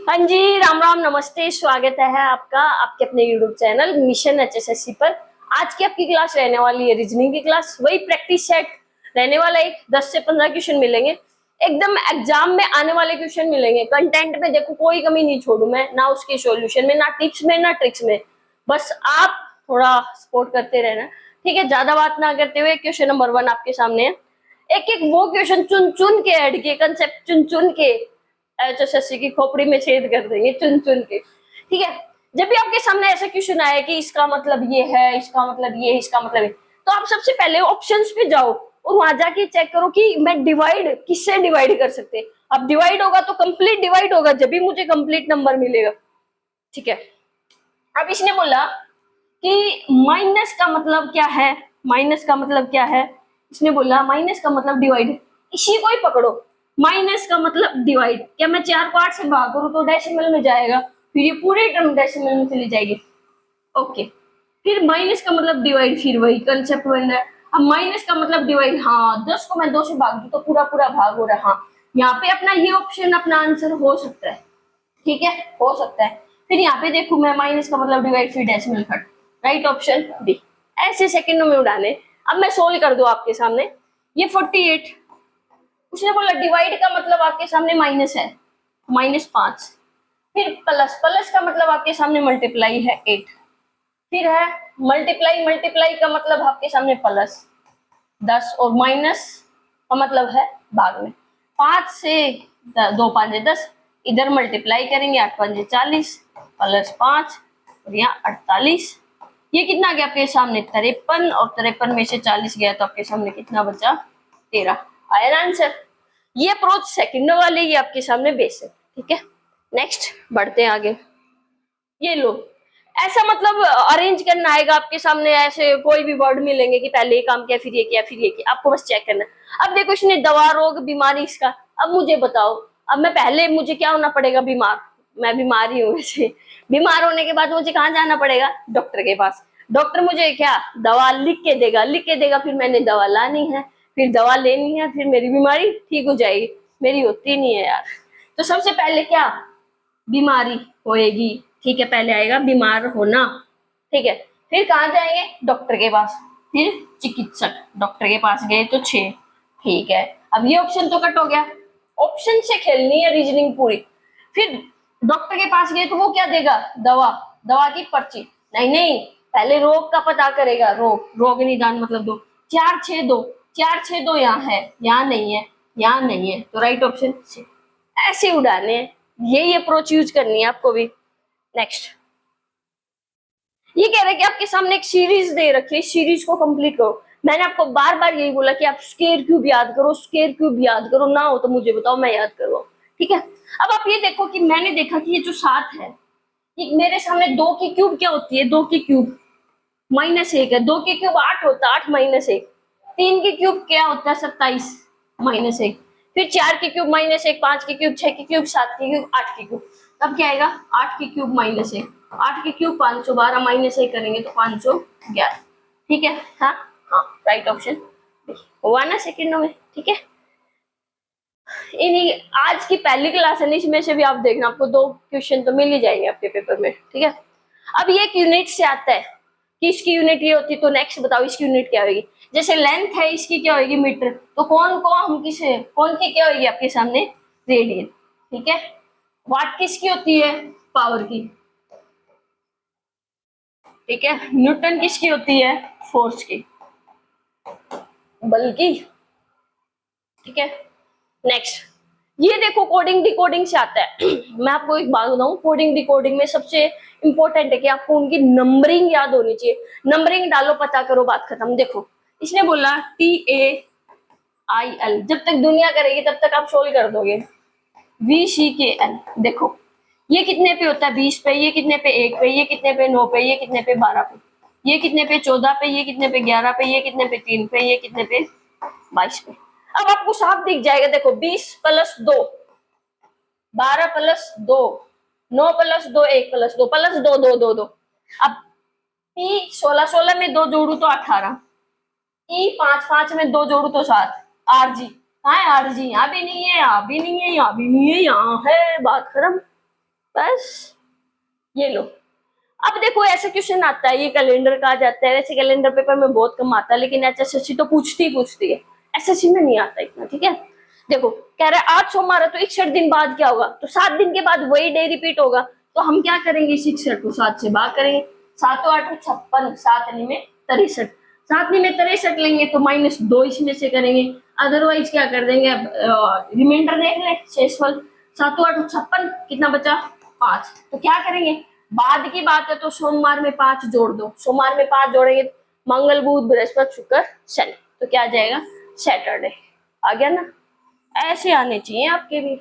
हाँ जी, राम राम, नमस्ते, स्वागत है आपका आपके अपने यूट्यूब चैनल मिशन एचएसएससी पर। आज की आपकी क्लास रहने वाली है रीजनिंग की क्लास। वही प्रैक्टिस सेट रहने वाला है। 10 से 15 क्वेश्चन मिलेंगे, एकदम एग्जाम में आने वाले क्वेश्चन मिलेंगे। कंटेंट में देखो कोई कमी नहीं छोड़ू मैं, ना उसके सॉल्यूशन में, ना टिप्स में, ना ट्रिक्स में। बस आप थोड़ा सपोर्ट करते रहना, ठीक है। ज्यादा बात ना करते हुए क्वेश्चन नंबर 1 आपके सामने है। एक एक वो क्वेश्चन चुन चुन के ऐड किए, कंसेप्ट चुन चुन के एचएसएससी की खोपड़ी में छेद कर देंगे चुन चुन के, ठीक है। जब भी आपके सामने ऐसा क्वेश्चन आया कि इसका मतलब ये है, इसका मतलब ये है, इसका मतलब ये, तो आप सबसे पहले ऑप्शंस पे जाओ और वहां जाके चेक करो कि मैं डिवाइड किससे डिवाइड कर सकते हैं। अब डिवाइड होगा तो कंप्लीट डिवाइड होगा, जब भी मुझे कंप्लीट नंबर मिलेगा, ठीक है। अब इसने बोला कि माइनस का मतलब क्या है, माइनस का मतलब क्या है। इसने बोला माइनस का मतलब डिवाइड, इसी को ही पकड़ो। माइनस का मतलब डिवाइड, क्या मैं 4 को 8 से भाग करूं तो डेसिमल में जाएगा, फिर ये पूरी टर्म डेसिमल में चली जाएगी। ओके, फिर माइनस का मतलब डिवाइड, फिर वही कंसेप्ट बन रहा है। अब माइनस का मतलब डिवाइड, हाँ 10 को मैं 2 से भाग दूं तो पूरा पूरा भाग हो रहा है। हाँ, यहाँ पे अपना ये ऑप्शन अपना आंसर हो सकता है, ठीक है, हो सकता है। फिर यहाँ पे देखू मैं माइनस का मतलब डिवाइड फिर decimal cut, right option B. ऐसे सेकंडों में उड़ाने। अब मैं सोल्व कर दूं आपके सामने। ये 48, उसने बोला डिवाइड का मतलब आपके सामने माइनस है, -5। फिर प्लस, प्लस का मतलब आपके सामने मल्टीप्लाई है 8। फिर है मल्टीप्लाई, मल्टीप्लाई का मतलब आपके सामने प्लस 10 और माइनस का मतलब है भाग में। 5 से 2 5 10, इधर मल्टीप्लाई करेंगे 8 5 40 प्लस 5 और यहाँ 48। ये कितना गया आपके सामने 53, और 53 में से 40 गया तो आपके सामने कितना बचा 13। आया आंसर। ये अप्रोच सेकंड वाले ये आपके सामने बेसिक, ठीक है। नेक्स्ट बढ़ते हैं आगे। ये लो, ऐसा मतलब अरेंज करना आएगा आपके सामने, ऐसे कोई भी वर्ड मिलेंगे कि पहले ये काम किया फिर ये किया फिर ये किया, आपको बस चेक करना। अब देखो इसने दवा, रोग, बीमारी इसका। अब मुझे बताओ, अब मैं पहले मुझे क्या होना पड़ेगा, बीमार। मैं बीमार ही हूँ वैसे। बीमार होने के बाद मुझे कहाँ जाना पड़ेगा, डॉक्टर के पास। डॉक्टर मुझे क्या दवा लिख के देगा, लिख के देगा, फिर मैंने दवा लानी है, फिर दवा लेनी है, फिर मेरी बीमारी ठीक हो जाएगी। मेरी होती नहीं है यार। तो सबसे पहले क्या, बीमारी होएगी, ठीक है, पहले आएगा बीमार होना, ठीक है। फिर कहाँ जाएंगे, डॉक्टर के पास, फिर चिकित्सक, डॉक्टर के पास गए तो 6, ठीक है। अब ये ऑप्शन तो कट हो गया, ऑप्शन से खेलनी है रीजनिंग पूरी। फिर डॉक्टर के पास गए तो वो क्या देगा, दवा, दवा की पर्ची। नहीं नहीं, पहले रोग का पता करेगा, रोग, रोग निदान मतलब 2, 4 6 2, 4 6 2 यहाँ है, यहाँ नहीं है, यहाँ नहीं है, तो राइट ऑप्शन सी। ऐसे उड़ाने हैं, यही अप्रोच यूज करनी है आपको भी। नेक्स्ट, ये कह रहे हैं कि आपके सामने एक सीरीज दे रखी है, सीरीज को कंप्लीट करो। मैंने आपको बार बार यही बोला कि आप स्क्वायर क्यूब याद करो, स्क्वायर क्यूब याद करो, ना हो तो मुझे बताओ, मैं याद करवाऊं, ठीक है। अब आप ये देखो कि मैंने देखा कि ये जो 7 है, ये मेरे सामने 2 की क्यूब क्या होती है, 2 की क्यूब -1 है, 2 की क्यूब 8 होता है, 8 -1। 3 की क्यूब क्या होता है, 27 -1। फिर 4 की क्यूब -1, 5 की क्यूब, 6 की क्यूब, 7 की क्यूब, 8 की क्यूब। तब क्या आएगा, 8 की क्यूब -1, 8 की क्यूब 512, -1 करेंगे तो 511, ठीक है। हाँ हाँ, राइट ऑप्शन हुआ ना सेकंडों में, ठीक है। इन्हीं आज की पहली क्लास है, इसमें से भी आप देखना, आपको 2 क्वेश्चन तो मिल ही जाएंगे आपके पेपर में, ठीक है। अब ये एक यूनिट से आता है कि इसकी यूनिट ये होती है, तो नेक्स्ट बताओ इसकी यूनिट क्या होगी। जैसे लेंथ है इसकी क्या होगी, मीटर, तो कौन को हम किसे, कौन की क्या होगी आपके सामने, रेडियन, ठीक है। वाट किसकी होती है, पावर की, ठीक है। न्यूटन किसकी होती है, फोर्स की, बल की, ठीक है। नेक्स्ट, ये देखो कोडिंग डिकोडिंग से आता है। मैं आपको एक बात बताऊं, कोडिंग डिकोडिंग में सबसे इंपॉर्टेंट है कि आपको उनकी नंबरिंग याद होनी चाहिए। नंबरिंग डालो, पता करो, बात खत्म। देखो इसने बोला TAIL, जब तक दुनिया करेगी तब तक आप सोल्व कर दोगे। VCKL, देखो ये कितने पे होता है, 20 पे, ये कितने पे 1 पे, ये कितने पे 9 पे, ये कितने पे 12 पे, ये कितने पे 14 पे, ये कितने पे 11 पे, ये कितने पे 3 पे, ये कितने पे 22 पे। अब आपको साफ दिख जाएगा, देखो 20 + 2, 12 + 2, 9 + 2, 1 + 2 + 2 2 2 2। अब P 16 16 में 2 जोड़ू तो 18, E 5 5 में 2 जोड़ू तो 7। RG कहाँ है, RG यहाँ भी नहीं है, यहाँ भी नहीं है, यहाँ भी नहीं है, यहाँ है, बात खत्म। बस ये लो। अब देखो ऐसा क्वेश्चन आता है, ये कैलेंडर का आ जाता है, वैसे कैलेंडर पेपर में बहुत कम आता है, लेकिन एचएसएससी तो पूछती ही पूछती है, एसएससी में नहीं आता इतना। ठीक है, देखो कह रहा है आज सोमवार है तो 61 दिन बाद क्या होगा, तो 7 दिन के बाद वही डे रिपीट होगा। तो हम क्या करेंगे, 61 को 7 से भाग करेंगे, 7 8 56, 7 में 63, 7 में 63 लेंगे तो -2 इसमें से करेंगे, अदरवाइज क्या कर देंगे, रिमाइंडर देख ले शेषफल, 7 8 56 कितना बचा 5। तो क्या करेंगे, बाद की बात है तो सोमवार में 5 जोड़ दो, सोमवार में 5 जोड़ेंगे, मंगल बुध बृहस्पति शुक्र शनि, तो क्या आ जाएगा सैटरडे। आ गया ना, ऐसे आने चाहिए आपके भी।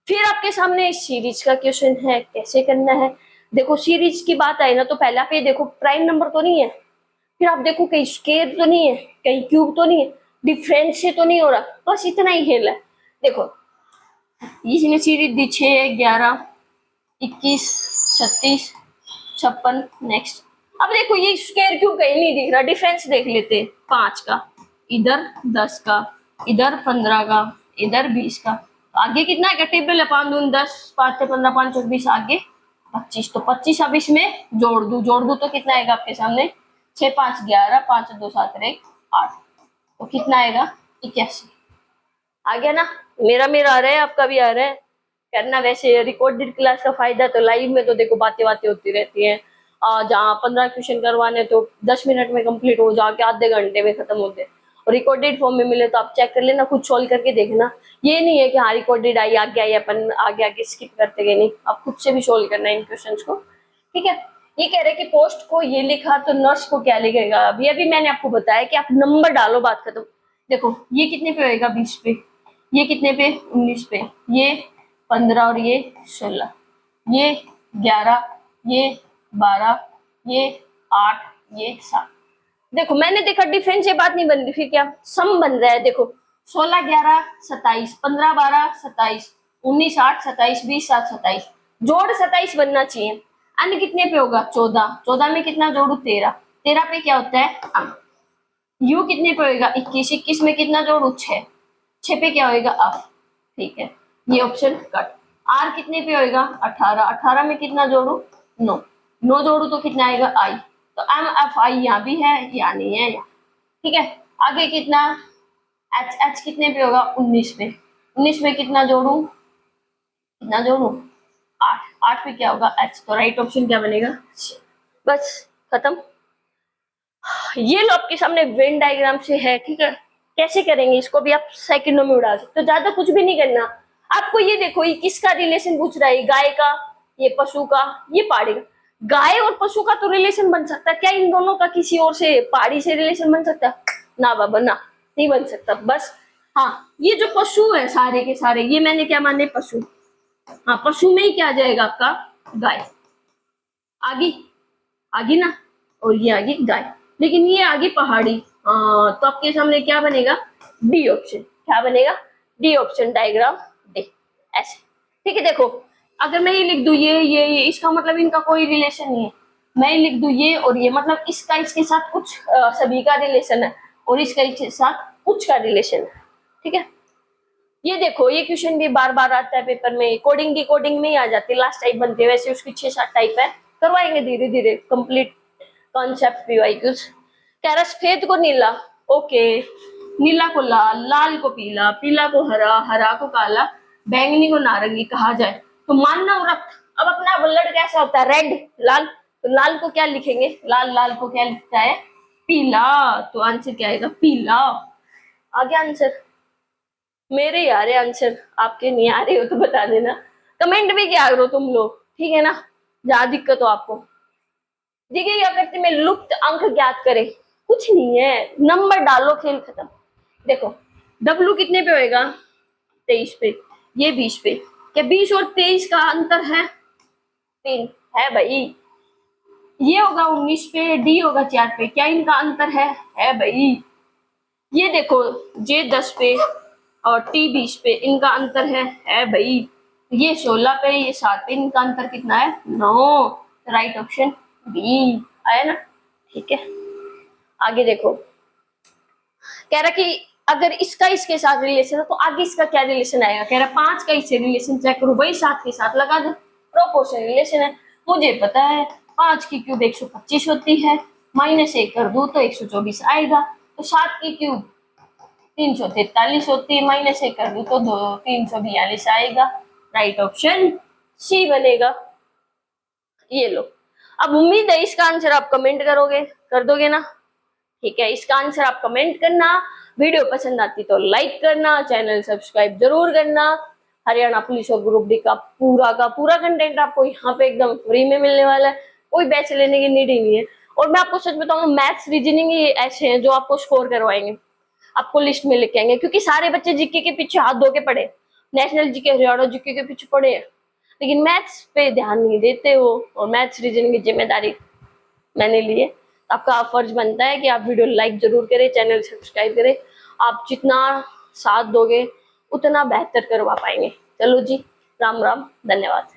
फिर आपके सामने सीरीज का क्वेश्चन है, कैसे करना है। देखो सीरीज की बात आई ना तो पहला पे देखो प्राइम नंबर तो नहीं है, फिर आप देखो कहीं स्क्वायर तो नहीं है, कहीं क्यूब तो नहीं है, डिफरेंस से तो नहीं हो रहा, बस इतना ही खेल है। देखो इसमें सीरीज दी 6 11 21 36 56, नेक्स्ट। अब देखो ये स्क्वायर क्यूब कहीं नहीं दिख रहा, डिफरेंस देख लेते, 5 का इधर, 10 का इधर, 15 का इधर, 20 का, आगे कितना है टेबल है, 5 दूनी 10, 5 से 15, 5 चौक 20, आगे 25, तो 25 अब इसमें जोड़ दू तो कितना आएगा आपके सामने, 6 5 11, 5 2 7 1 8, तो कितना आएगा 81। आ गया ना, मेरा आ रहा है, आपका भी आ रहा है करना। वैसे रिकॉर्डेड क्लास का फायदा तो लाइव में तो देखो बातें होती रहती हैं, जहाँ 15 क्वेश्चन करवाने तो 10 मिनट में कंप्लीट हो जाके आधे घंटे में खत्म होते हैं, और रिकॉर्डेड फॉर्म में मिले तो आप चेक कर लेना, खुद सोल्व करके देखना। ये नहीं है कि हाँ रिकॉर्डेड आई आगे आई अपन आगे आगे स्किप करते गए, नहीं, आप खुद से भी सोल्व करना है इन क्वेश्चन को। ठीक है, ये कह रहे कि पोस्ट को ये लिखा तो नर्स को क्या लिखेगा, अभी मैंने आपको बताया कि आप नंबर डालो, बात खत्म। देखो ये कितने पे होएगा 20 पे, ये कितने पे 19 पे, ये 15 और ये 16, ये 11, ये 12, ये 8, ये 7। देखो मैंने देखा डिफरेंस ये बात नहीं बन रही, फिर क्या सम बन रहा है। देखो 16 11 27, 15 12 27, 19 8 27, 20 7 27, जोड़ 27 बनना चाहिए। अन्य कितने पे होगा 14, 14 में कितना जोड़ू 13, 13 पे क्या होता है अंक। यू कितने पे होगा 21, 21 में कितना जोड़ू 6, 6 पे क्या होगा अफ। ठीक है, ये ऑप्शन कट। आर कितने पे होगा 18, 18 में कितना जोड़ू 9, 9 जोड़ू तो कितना आएगा आई, तो एम एफ आई यहाँ भी है या नहीं है यहाँ। ठीक है, आगे कितना एच, एच कितने पे होगा 19 पे, 19 में कितना जोड़ू 8, 8 पे क्या होगा एच, तो राइट ऑप्शन क्या बनेगा C। बस खत्म। ये लो आपके सामने वेन डायग्राम से है। ठीक है, कैसे करेंगे इसको भी आप सेकंडों में उड़ा सकते हो, ज्यादा कुछ भी नहीं करना आपको। ये देखो ये किसका रिलेशन पूछ रहा है, गाय का, ये पशु का, ये पहाड़ी का। गाय और पशु का तो रिलेशन बन सकता है, क्या इन दोनों का किसी और से पहाड़ी से रिलेशन बन सकता है, ना बाबा ना, नहीं बन सकता। बस हाँ, ये जो पशु है सारे के सारे, ये मैंने क्या माने पशु, हाँ पशु में ही क्या आ जाएगा आपका गाय, आगे आगे ना, और ये आगे गाय, लेकिन ये आगे पहाड़ी। तो आपके सामने क्या बनेगा डी ऑप्शन, क्या बनेगा डी ऑप्शन, डायग्राम डी, ऐसे। ठीक है, देखो अगर मैं ये लिख दूं ये इसका मतलब इनका कोई रिलेशन नहीं है, मैं लिख दूं ये और ये, मतलब इसका इसके साथ कुछ सभी का रिलेशन है, और इसका इसके साथ कुछ का रिलेशन है। ठीक है, ये देखो ये क्वेश्चन भी बार बार आता है पेपर में, कोडिंग डिकोडिंग में ही आ जाती है, लास्ट टाइप बनती है, वैसे उसकी 6-7 टाइप है, करवाएंगे धीरे धीरे कंप्लीट कॉन्सेप्ट पीवाईक्यूज। कह रहा सफेद को नीला, ओके, नीला को लाल, लाल को पीला, पीला को हरा, हरा को काला, बैंगनी को नारंगी कहा जाए तो मानना रक्त। अब अपना ब्लड कैसा होता है रेड लाल, तो लाल को क्या लिखेंगे, लाल लाल को क्या लिखता है पीला, तो आंसर क्या आएगा पीला। आ गया आंसर, मेरे ही आ रहे आंसर, आपके नहीं आ रहे हो तो बता देना, कमेंट भी क्या करो तुम लोग, ठीक है ना, जहां दिक्कत हो आपको। देखिए या व्यक्ति में लुप्त अंक ज्ञात करे, कुछ नहीं है, नंबर डालो खेल खत्म। देखो डब्लू कितने पे होएगा 23 पे, ये 20 पे, क्या 20 और 23 का अंतर है 3 है भाई, ये होगा 19 पे, डी होगा 4 पे, क्या इनका अंतर है भाई। ये देखो जे 10 पे और टी 20 पे, इनका अंतर है भाई। ये 16 पे, ये 7 पे, इनका अंतर कितना है 9, राइट ऑप्शन बी आया ना। ठीक है, आगे देखो कह रहा कि अगर इसका इसके साथ रिलेशन है तो आगे इसका क्या रिलेशन आएगा, कह रहा 5 का इससे रिलेशन चेक करो, वही 7 के साथ लगा दो प्रोपोर्शन रिलेशन है। मुझे पता है 5 की क्यूब 125 होती है, -1 कर दूं तो 124 आएगा। तो 7 की क्यूब 343 होती है, -1 कर दूं तो 342 आएगा। राइट ऑप्शन सी बनेगा। ये लो, अब उम्मीद है इसका आंसर आप कमेंट करोगे, कर दोगे ना? ठीक है, इसका आंसर आप कमेंट करना। वीडियो पसंद आती तो लाइक करना, चैनल सब्सक्राइब जरूर करना। हरियाणा पुलिस और ग्रुप डी का पूरा कंटेंट आपको यहाँ पे एकदम फ्री में मिलने वाला है, कोई बैच लेने की नीड ही नहीं है। और मैं आपको सच बताऊंगा, मैथ्स रीजनिंग ही ऐसे हैं जो आपको स्कोर करवाएंगे, आपको लिस्ट में लेके आएंगे, क्योंकि सारे बच्चे जीके के पीछे हाथ धो के पड़े, नेशनल जीके हरियाणा जीके के पीछे पड़े हैं, लेकिन मैथ्स पे ध्यान नहीं देते वो। और मैथ्स रीजनिंग की जिम्मेदारी मैंने ली है। आपका फर्ज बनता है कि आप वीडियो लाइक जरूर करें, चैनल सब्सक्राइब करें। आप जितना साथ दोगे उतना बेहतर करवा पाएंगे। चलो जी, राम राम, धन्यवाद।